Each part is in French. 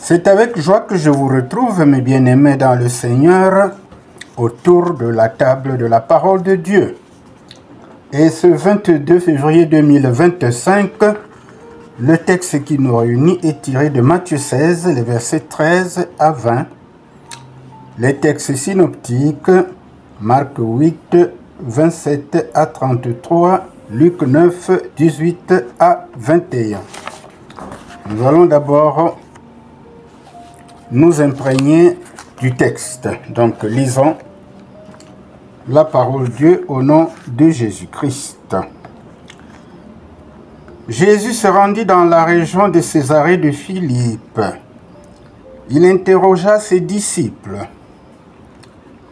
C'est avec joie que je vous retrouve, mes bien-aimés dans le Seigneur, autour de la table de la parole de Dieu. Et ce 22 février 2025, le texte qui nous réunit est tiré de Matthieu 16, les versets 13 à 20. Les textes synoptiques, Marc 8, 27 à 33, Luc 9, 18 à 21. Nous allons d'abord nous imprégner du texte. Donc, lisons la parole de Dieu au nom de Jésus-Christ. Jésus se rendit dans la région de Césarée de Philippe. Il interrogea ses disciples.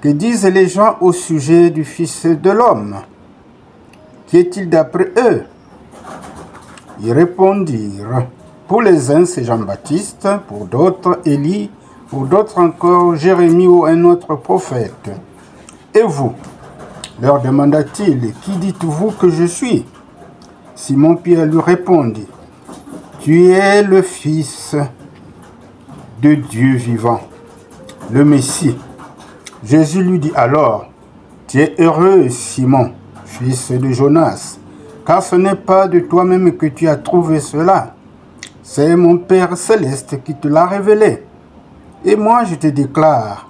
Que disent les gens au sujet du Fils de l'homme? Qui est-il d'après eux? Ils répondirent. Pour les uns, c'est Jean-Baptiste, pour d'autres, Élie, pour d'autres encore, Jérémie ou un autre prophète. Et vous? Leur demanda-t-il, qui dites-vous que je suis? Simon-Pierre lui répondit, tu es le Fils de Dieu vivant, le Messie. Jésus lui dit alors, tu es heureux, Simon, fils de Jonas, car ce n'est pas de toi-même que tu as trouvé cela. C'est mon Père céleste qui te l'a révélé. Et moi je te déclare,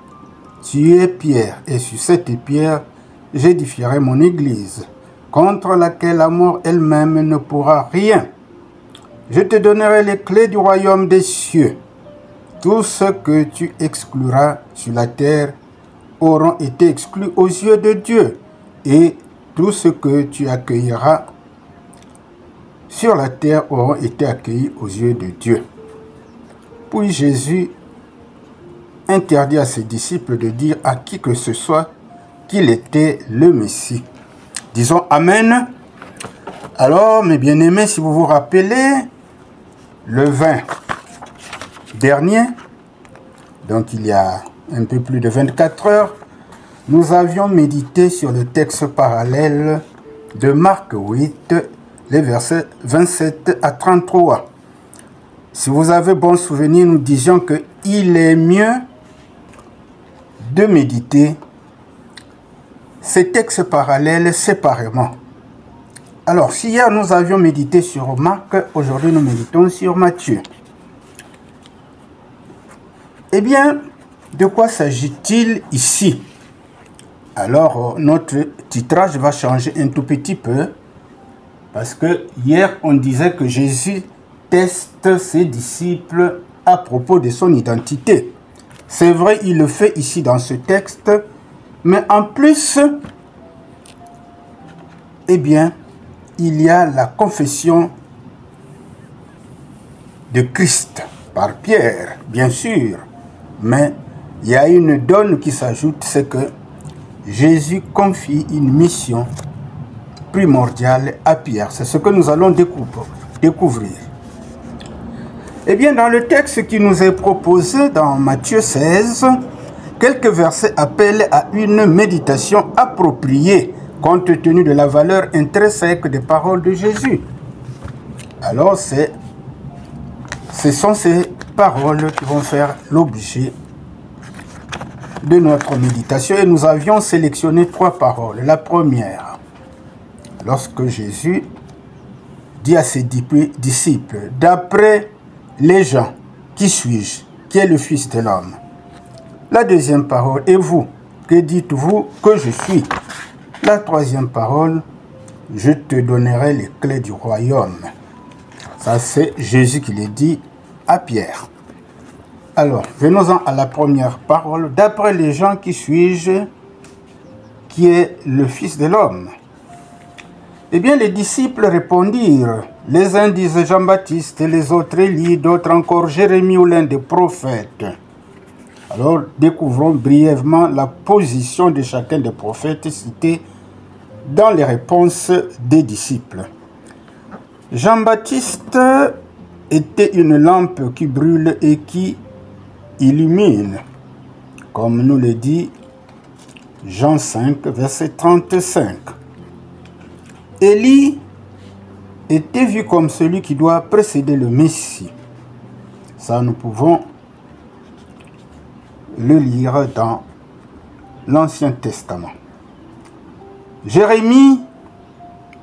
tu es Pierre, et sur cette pierre, j'édifierai mon église, contre laquelle la mort elle-même ne pourra rien. Je te donnerai les clés du royaume des cieux. Tout ce que tu excluras sur la terre auront été exclus aux yeux de Dieu, et tout ce que tu accueilleras sur la terre auront été accueillis aux yeux de Dieu. Puis Jésus interdit à ses disciples de dire à qui que ce soit qu'il était le Messie. Disons Amen. Alors, mes bien-aimés, si vous vous rappelez, le 20 dernier, donc il y a un peu plus de 24 heures, nous avions médité sur le texte parallèle de Marc 8, les versets 27 à 33. Si vous avez bon souvenir, nous disions qu'il est mieux de méditer ces textes parallèles séparément. Alors, si hier nous avions médité sur Marc, aujourd'hui nous méditons sur Matthieu. Eh bien, de quoi s'agit-il ici? Alors, notre titrage va changer un tout petit peu, parce que hier, on disait que Jésus teste ses disciples à propos de son identité. C'est vrai, il le fait ici dans ce texte, mais en plus, eh bien, il y a la confession de Christ par Pierre, bien sûr, mais il y a une donne qui s'ajoute, c'est que Jésus confie une mission primordiale à Pierre. C'est ce que nous allons découvrir. Eh bien, dans le texte qui nous est proposé dans Matthieu 16, quelques versets appellent à une méditation appropriée compte tenu de la valeur intrinsèque des paroles de Jésus. Alors, ce sont ces paroles qui vont faire l'objet de notre méditation. Et nous avions sélectionné 3 paroles. La première, lorsque Jésus dit à ses disciples, d'après les gens, qui suis-je? Qui est le Fils de l'homme? La deuxième parole, et vous, que dites-vous que je suis? La troisième parole, je te donnerai les clés du royaume. Ça, c'est Jésus qui le dit à Pierre. Alors, venons-en à la première parole. D'après les gens, qui suis-je? Qui est le Fils de l'homme? Eh bien, les disciples répondirent. Les uns disent Jean-Baptiste, les autres Élie, d'autres encore Jérémie ou l'un des prophètes. Alors, découvrons brièvement la position de chacun des prophètes cités dans les réponses des disciples. Jean-Baptiste était une lampe qui brûle et qui illumine, comme nous le dit Jean 5, verset 35. Élie était vu comme celui qui doit précéder le Messie. Ça, nous pouvons le lire dans l'Ancien Testament. Jérémie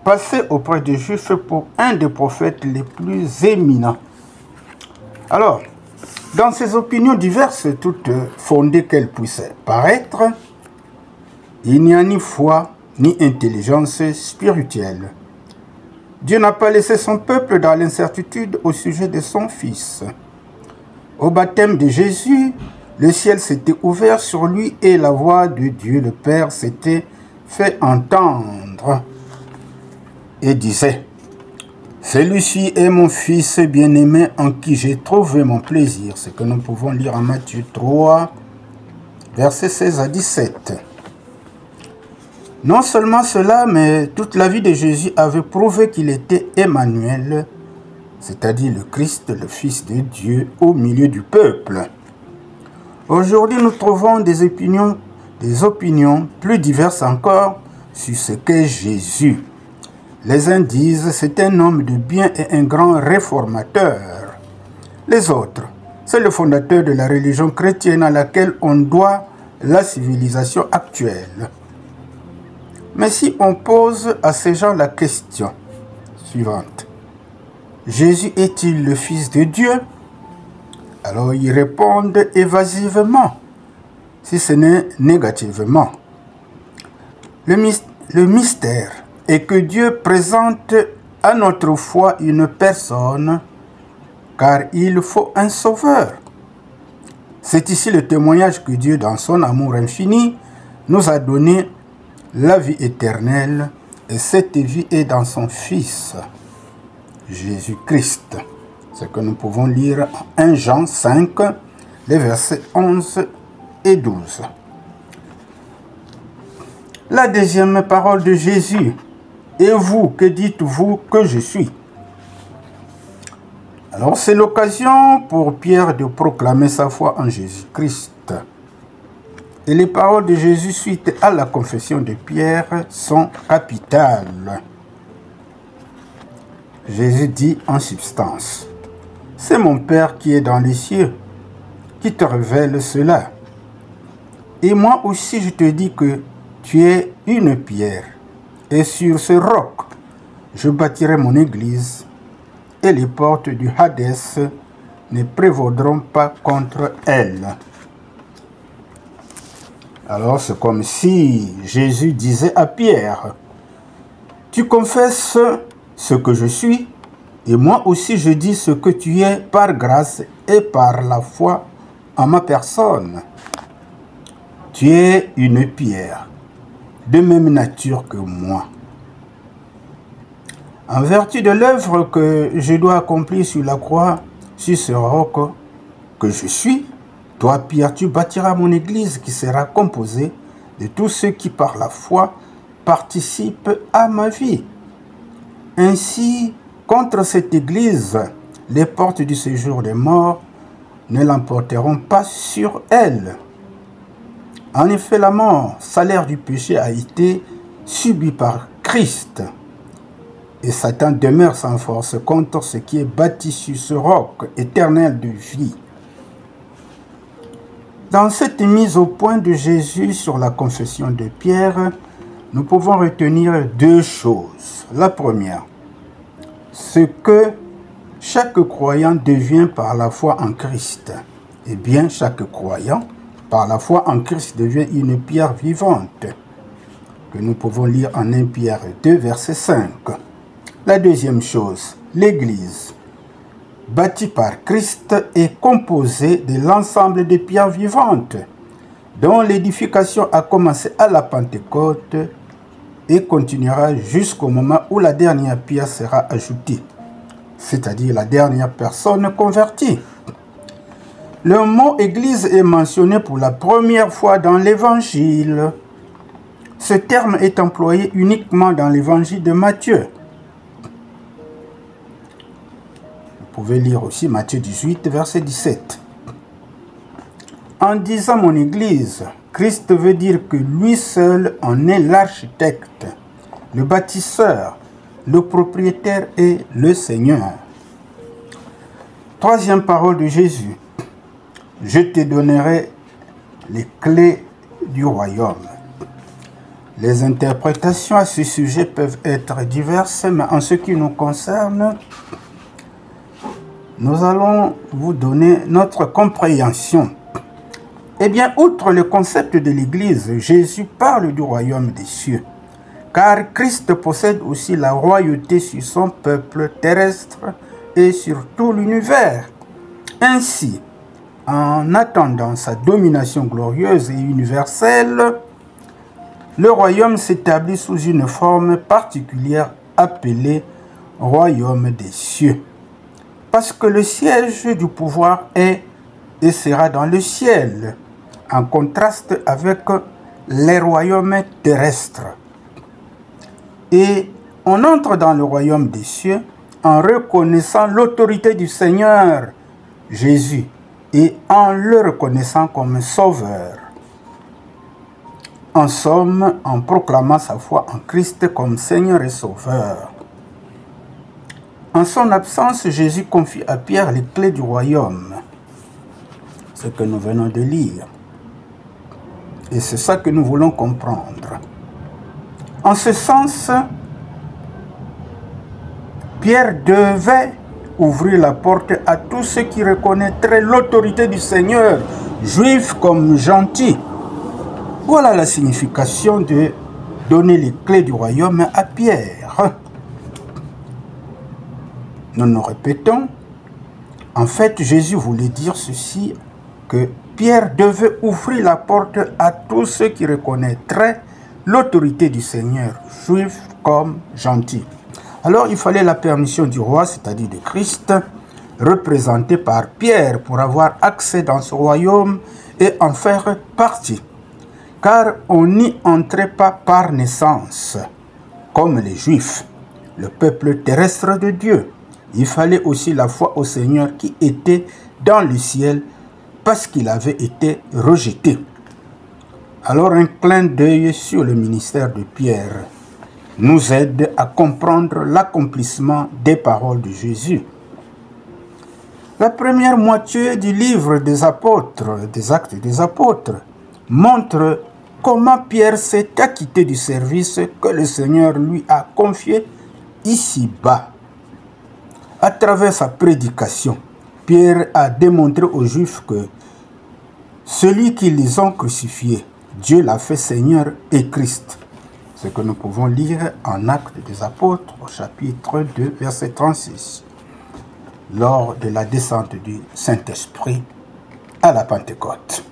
passait auprès des Juifs pour un des prophètes les plus éminents. Alors, dans ses opinions diverses, toutes fondées qu'elles puissent paraître, il n'y a ni foi ni intelligence spirituelle. Dieu n'a pas laissé son peuple dans l'incertitude au sujet de son Fils. Au baptême de Jésus, le ciel s'était ouvert sur lui et la voix de Dieu le Père s'était fait entendre et disait: celui-ci est mon Fils bien-aimé en qui j'ai trouvé mon plaisir. Ce que nous pouvons lire en Matthieu 3, versets 16 à 17. Non seulement cela, mais toute la vie de Jésus avait prouvé qu'il était Emmanuel, c'est-à-dire le Christ, le Fils de Dieu, au milieu du peuple. Aujourd'hui, nous trouvons des opinions plus diverses encore sur ce qu'est Jésus. Les uns disent c'est un homme de bien et un grand réformateur. Les autres, c'est le fondateur de la religion chrétienne à laquelle on doit la civilisation actuelle. Mais si on pose à ces gens la question suivante: Jésus est-il le Fils de Dieu? Alors ils répondent évasivement, si ce n'est négativement. Le mystère est que Dieu présente à notre foi une personne, car il faut un sauveur. C'est ici le témoignage que Dieu, dans son amour infini, nous a donné la vie éternelle, et cette vie est dans son Fils, Jésus-Christ. Ce que nous pouvons lire en 1 Jean 5, les versets 11 et 12. La deuxième parole de Jésus: et vous, que dites-vous que je suis? Alors c'est l'occasion pour Pierre de proclamer sa foi en Jésus-Christ. Et les paroles de Jésus suite à la confession de Pierre sont capitales. Jésus dit en substance: c'est mon Père qui est dans les cieux qui te révèle cela. Et moi aussi je te dis que tu es une pierre, et sur ce roc je bâtirai mon église, et les portes du Hadès ne prévaudront pas contre elle. Alors c'est comme si Jésus disait à Pierre: tu confesses ce que je suis, et moi aussi je dis ce que tu es par grâce et par la foi en ma personne. Tu es une pierre, de même nature que moi. En vertu de l'œuvre que je dois accomplir sur la croix, sur ce roc que je suis, toi, Pierre, tu bâtiras mon église qui sera composée de tous ceux qui, par la foi, participent à ma vie. Ainsi, contre cette église, les portes du séjour des morts ne l'emporteront pas sur elle. En effet, la mort, salaire du péché, a été subie par Christ. Et Satan demeure sans force contre ce qui est bâti sur ce roc éternel de vie. Dans cette mise au point de Jésus sur la confession de Pierre, nous pouvons retenir deux choses. La première, ce que chaque croyant devient par la foi en Christ. Eh bien, chaque croyant, par la foi en Christ, devient une pierre vivante, que nous pouvons lire en 1 Pierre 2, verset 5. La deuxième chose, l'Église, bâtie par Christ, est composée de l'ensemble des pierres vivantes, dont l'édification a commencé à la Pentecôte et continuera jusqu'au moment où la dernière pierre sera ajoutée, c'est-à-dire la dernière personne convertie. Le mot Église est mentionné pour la première fois dans l'Évangile. Ce terme est employé uniquement dans l'Évangile de Matthieu. Vous pouvez lire aussi Matthieu 18, verset 17. En disant mon Église, Christ veut dire que lui seul en est l'architecte, le bâtisseur, le propriétaire et le Seigneur. Troisième parole de Jésus. Je te donnerai les clés du royaume. Les interprétations à ce sujet peuvent être diverses, mais en ce qui nous concerne, nous allons vous donner notre compréhension. Eh bien, outre le concept de l'Église, Jésus parle du royaume des cieux, car Christ possède aussi la royauté sur son peuple terrestre et sur tout l'univers. Ainsi, en attendant sa domination glorieuse et universelle, le royaume s'établit sous une forme particulière appelée royaume des cieux. Parce que le siège du pouvoir est et sera dans le ciel, en contraste avec les royaumes terrestres. Et on entre dans le royaume des cieux en reconnaissant l'autorité du Seigneur Jésus et en le reconnaissant comme sauveur. En somme, en proclamant sa foi en Christ comme Seigneur et Sauveur. En son absence, Jésus confie à Pierre les clés du royaume. Ce que nous venons de lire. Et c'est ça que nous voulons comprendre. En ce sens, Pierre devait ouvrir la porte à tous ceux qui reconnaîtraient l'autorité du Seigneur, juifs comme gentils. Voilà la signification de donner les clés du royaume à Pierre. Nous nous répétons. En fait, Jésus voulait dire ceci, que Pierre devait ouvrir la porte à tous ceux qui reconnaîtraient l'autorité du Seigneur, juifs comme gentils. Alors, il fallait la permission du roi, c'est-à-dire de Christ, représenté par Pierre, pour avoir accès dans ce royaume et en faire partie. Car on n'y entrait pas par naissance, comme les Juifs, le peuple terrestre de Dieu. Il fallait aussi la foi au Seigneur qui était dans le ciel parce qu'il avait été rejeté. Alors un clin d'œil sur le ministère de Pierre nous aide à comprendre l'accomplissement des paroles de Jésus. La première moitié du livre des apôtres, des Actes des apôtres, montre comment Pierre s'est acquitté du service que le Seigneur lui a confié ici-bas. À travers sa prédication, Pierre a démontré aux Juifs que celui qui les ont crucifiés, Dieu l'a fait Seigneur et Christ. Ce que nous pouvons lire en Actes des Apôtres, au chapitre 2, verset 36, lors de la descente du Saint-Esprit à la Pentecôte.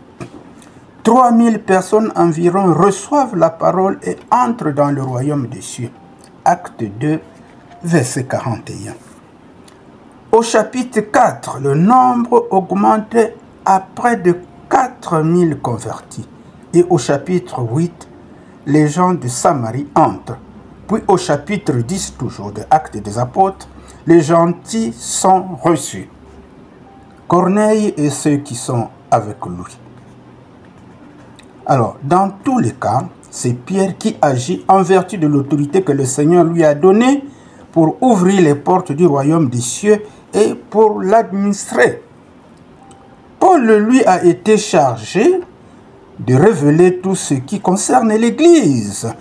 3000 personnes environ reçoivent la parole et entrent dans le royaume des cieux. Acte 2, verset 41. Au chapitre 4, le nombre augmente à près de 4000 convertis. Et au chapitre 8, les gens de Samarie entrent. Puis au chapitre 10, toujours de Actes des Apôtres, les gentils sont reçus. Corneille et ceux qui sont avec lui. Alors, dans tous les cas, c'est Pierre qui agit en vertu de l'autorité que le Seigneur lui a donnée pour ouvrir les portes du royaume des cieux et pour l'administrer. Paul, lui, a été chargé de révéler tout ce qui concerne l'Église.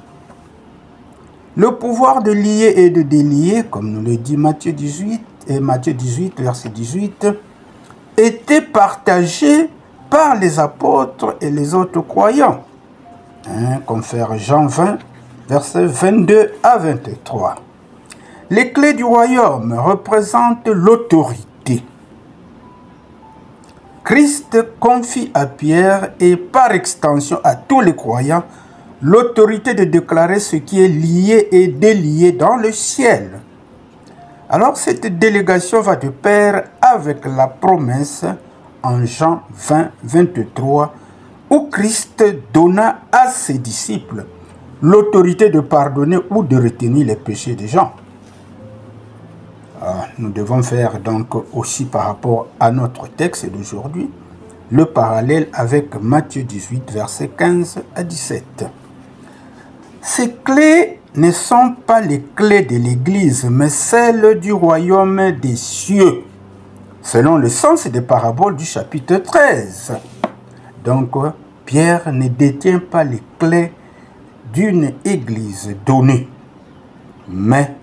Le pouvoir de lier et de délier, comme nous le dit Matthieu 18, et Matthieu 18, verset 18, était partagé par les apôtres et les autres croyants. Confère Jean 20, versets 22 à 23. Les clés du royaume représentent l'autorité. Christ confie à Pierre et par extension à tous les croyants l'autorité de déclarer ce qui est lié et délié dans le ciel. Alors cette délégation va de pair avec la promesse en Jean 20, 23, où Christ donna à ses disciples l'autorité de pardonner ou de retenir les péchés des gens. Nous devons faire donc aussi par rapport à notre texte d'aujourd'hui le parallèle avec Matthieu 18, versets 15 à 17. Ces clés ne sont pas les clés de l'Église, mais celles du royaume des cieux, selon le sens des paraboles du chapitre 13. Donc, Pierre ne détient pas les clés d'une église donnée, mais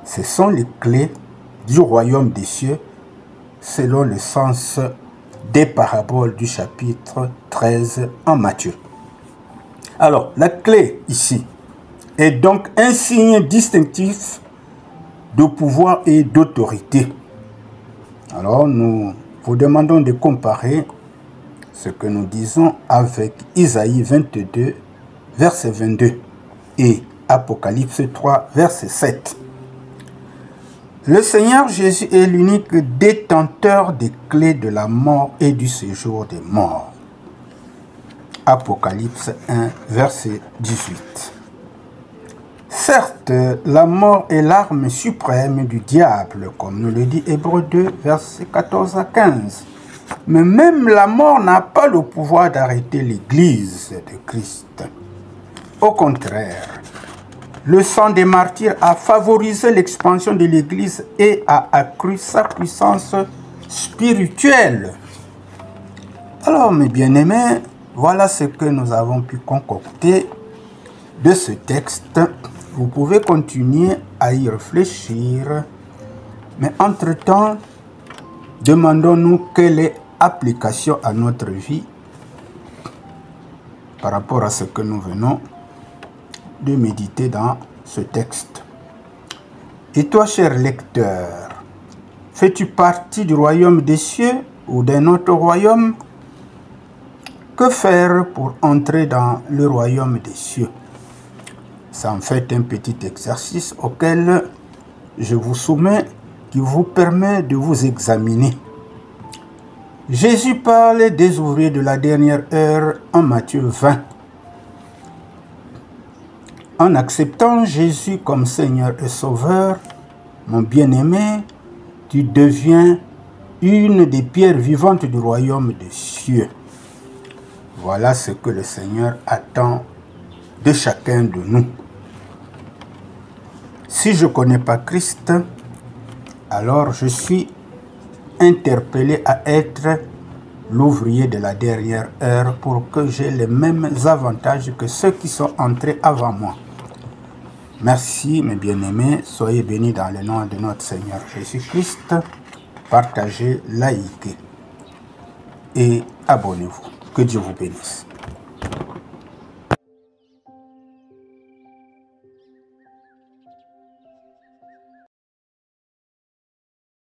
ce sont les clés du royaume des cieux selon le sens des paraboles du chapitre 13 en Matthieu. Alors, la clé ici est donc un signe distinctif de pouvoir et d'autorité. Alors, nous vous demandons de comparer ce que nous disons avec Isaïe 22, verset 22 et Apocalypse 3, verset 7. Le Seigneur Jésus est l'unique détenteur des clés de la mort et du séjour des morts. Apocalypse 1, verset 18. Certes, la mort est l'arme suprême du diable, comme nous le dit Hébreux 2, versets 14 à 15. Mais même la mort n'a pas le pouvoir d'arrêter l'Église de Christ. Au contraire, le sang des martyrs a favorisé l'expansion de l'Église et a accru sa puissance spirituelle. Alors, mes bien-aimés, voilà ce que nous avons pu concocter de ce texte. Vous pouvez continuer à y réfléchir, mais entre-temps, demandons-nous quelle est l'application à notre vie par rapport à ce que nous venons de méditer dans ce texte. Et toi, cher lecteur, fais-tu partie du royaume des cieux ou d'un autre royaume? Que faire pour entrer dans le royaume des cieux? C'est en fait un petit exercice auquel je vous soumets qui vous permet de vous examiner. Jésus parle des ouvriers de la dernière heure en Matthieu 20. En acceptant Jésus comme Seigneur et Sauveur, mon bien-aimé, tu deviens une des pierres vivantes du royaume des cieux. Voilà ce que le Seigneur attend de chacun de nous. Si je ne connais pas Christ, alors je suis interpellé à être l'ouvrier de la dernière heure pour que j'ai les mêmes avantages que ceux qui sont entrés avant moi. Merci mes bien-aimés, soyez bénis dans le nom de notre Seigneur Jésus-Christ. Partagez, likez et abonnez-vous. Que Dieu vous bénisse.